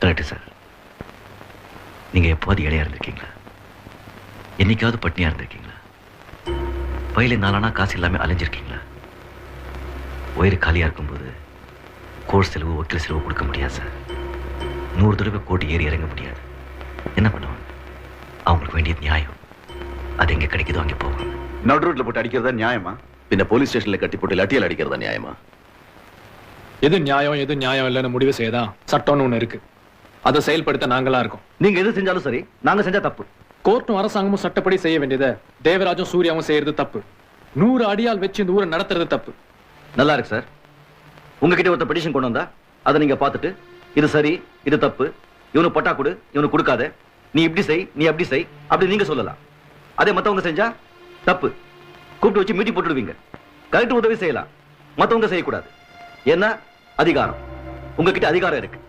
Correct sir. நீங்க எப்போது இடையா இருந்திருக்கீங்களா? என்னைக்காவது பட்னியா இருந்திருக்கீங்களா? பயில நாளானா காசு இல்லாம அலைஞ்சிருக்கீங்களா? வயிறு காலியா இருக்கும்போது கோர்ஸ் செலவு வக்கீல் செலவு கொடுக்க முடியாது சார். 100 தடவை கோட்டி ஏறி இறங்க முடியாது. என்ன பண்ணுவாங்க? அவங்களுக்கு வேண்டியது நியாயம். அது எங்க கிடைக்குதோ அங்கே போவாங்க. நடு ரோட்ல போட்டு அடிக்கிறதா நியாயமா? பின்ன போலீஸ் ஸ்டேஷன்ல கட்டி போட்டு லட்டியால் அடிக்கிறதா நியாயமா? எது நியாயம் எது நியாயம் இல்லைன்னு முடிவு செய்யதான் சட்டம்னு ஒண்ணு இருக்கு. அதை செயல்படுத்த நாங்களா இருக்கோம். நீங்க எது செஞ்சாலும் சரி, நாங்க செஞ்சா தப்பு. கோர்ட்டும் அரசாங்கமும் சட்டப்படி செய்ய வேண்டியதை தேவராஜும் சூர்யாவும் செய்யறது தப்பு. 100 அடியால் வச்சு இந்த ஊரை நடத்துறது தப்பு. நல்லா இருக்கு சார். உங்ககிட்ட ஒருத்த பெட்டிஷன் கொண்டு வந்தா அதை நீங்க பார்த்துட்டு இது சரி இது தப்பு, இவனு பட்டா கொடு இவனு கொடுக்காத, நீ இப்படி செய் நீ அப்படி செய் அப்படி நீங்க சொல்லலாம். அதே மத்தவங்க செஞ்சா தப்பு. கூப்பிட்டு வச்சு மீட்டிங் போட்டுடுவீங்க. கலெக்டர் உதவி செய்யலாம், மத்தவங்க செய்யக்கூடாது. ஏன்னா அதிகாரம் உங்ககிட்ட அதிகாரம் இருக்கு.